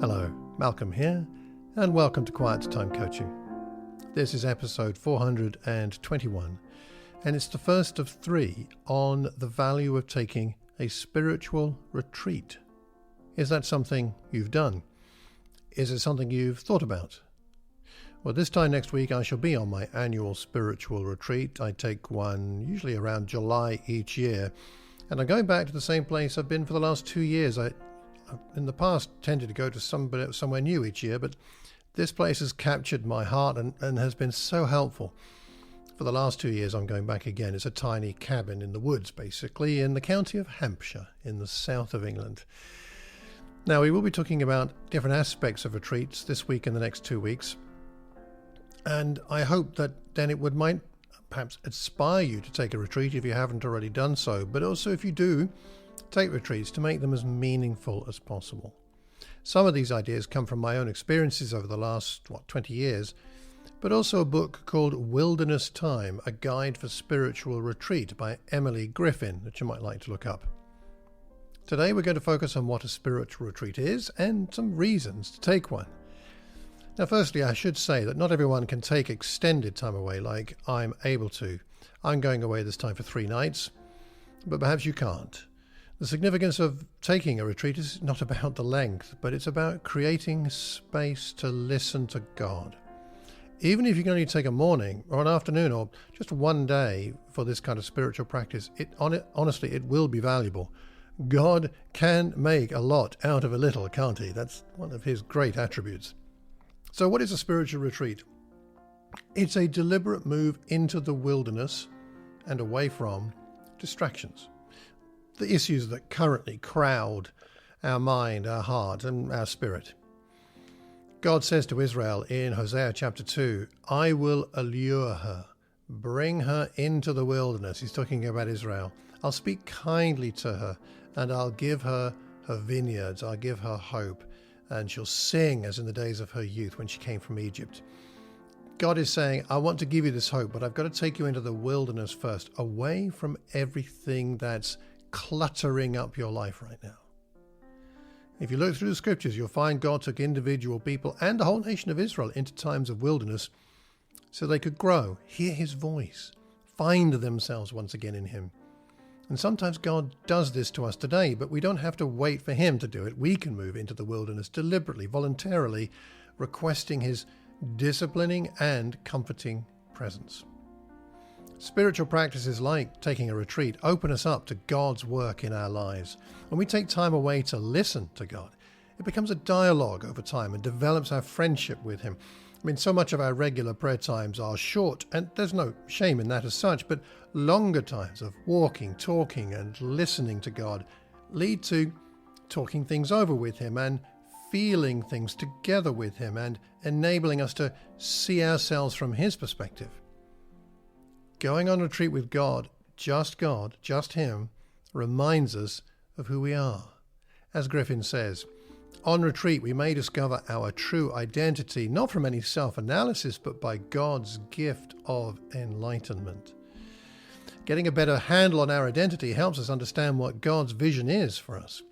Hello, Malcolm here, and welcome to Quiet Time Coaching. This is episode 421, and it's the first of 3 on the value of taking a spiritual retreat. Is that something you've done? Is it something you've thought about? Well, this time next week I shall be on my annual spiritual retreat. I take one usually around July each year, and I'm going back to the same place I've been for the last 2 years. I in the past tended to go to somewhere new each year, but this place has captured my heart and has been so helpful. For the last 2 years I'm going back again. It's a tiny cabin in the woods, basically, in the county of Hampshire in the south of England. Now, we will be talking about different aspects of retreats this week and the next 2 weeks, and I hope that then it might perhaps inspire you to take a retreat if you haven't already done so, but also if you do take retreats, to make them as meaningful as possible. Some of these ideas come from my own experiences over the last 20 years, but also a book called Wilderness Time, A Guide for Spiritual Retreat by Emily Griffin, that you might like to look up. Today we're going to focus on what a spiritual retreat is and some reasons to take one. Now, firstly, I should say that not everyone can take extended time away like I'm able to. I'm going away this time for 3 nights, but perhaps you can't. The significance of taking a retreat is not about the length, but it's about creating space to listen to God. Even if you can only take a morning or an afternoon or just one day for this kind of spiritual practice, honestly, it will be valuable. God can make a lot out of a little, can't he? That's one of his great attributes. So what is a spiritual retreat? It's a deliberate move into the wilderness and away from distractions, the issues that currently crowd our mind, our heart, and our spirit. God says to Israel in Hosea chapter 2, I will allure her, bring her into the wilderness. He's talking about Israel. I'll speak kindly to her, and I'll give her her vineyards. I'll give her hope, and she'll sing as in the days of her youth when she came from Egypt. God is saying, I want to give you this hope, but I've got to take you into the wilderness first, away from everything that's cluttering up your life right now. If you look through the scriptures, you'll find God took individual people and the whole nation of Israel into times of wilderness so they could grow, hear his voice, find themselves once again in him. And sometimes God does this to us today, but we don't have to wait for him to do it. We can move into the wilderness deliberately, voluntarily, requesting his disciplining and comforting presence. Spiritual practices like taking a retreat open us up to God's work in our lives. When we take time away to listen to God, it becomes a dialogue over time and develops our friendship with him. I mean, so much of our regular prayer times are short, and there's no shame in that as such, but longer times of walking, talking, and listening to God lead to talking things over with him and feeling things together with him and enabling us to see ourselves from his perspective. Going on retreat with God, just him, reminds us of who we are. As Griffin says, on retreat we may discover our true identity, not from any self-analysis, but by God's gift of enlightenment. Getting a better handle on our identity helps us understand what God's vision is for us.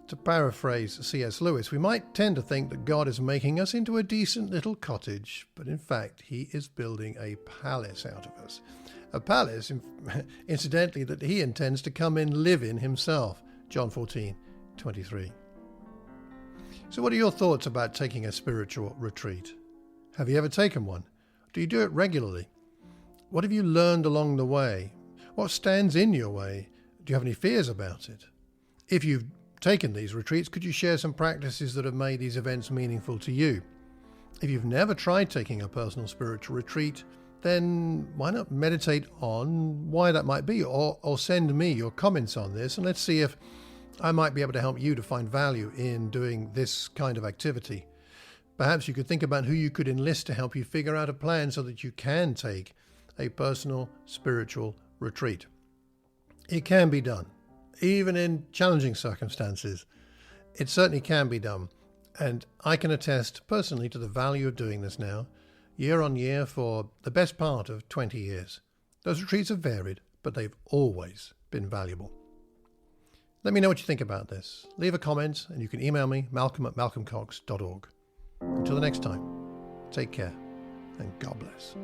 To paraphrase C.S. Lewis, we might tend to think that God is making us into a decent little cottage, but in fact he is building a palace out of us. A palace, incidentally, that he intends to come and live in himself. John 14:23. So what are your thoughts about taking a spiritual retreat? Have you ever taken one? Do you do it regularly? What have you learned along the way? What stands in your way? Do you have any fears about it? If you've taken these retreats, could you share some practices that have made these events meaningful to you? If you've never tried taking a personal spiritual retreat, then why not meditate on why that might be, or send me your comments on this, and let's see if I might be able to help you to find value in doing this kind of activity. Perhaps you could think about who you could enlist to help you figure out a plan so that you can take a personal spiritual retreat. It can be done. Even in challenging circumstances, it certainly can be done. And I can attest personally to the value of doing this now, year on year for the best part of 20 years. Those retreats have varied, but they've always been valuable. Let me know what you think about this. Leave a comment and you can email me, malcolm@malcolmcox.org. Until the next time, take care and God bless.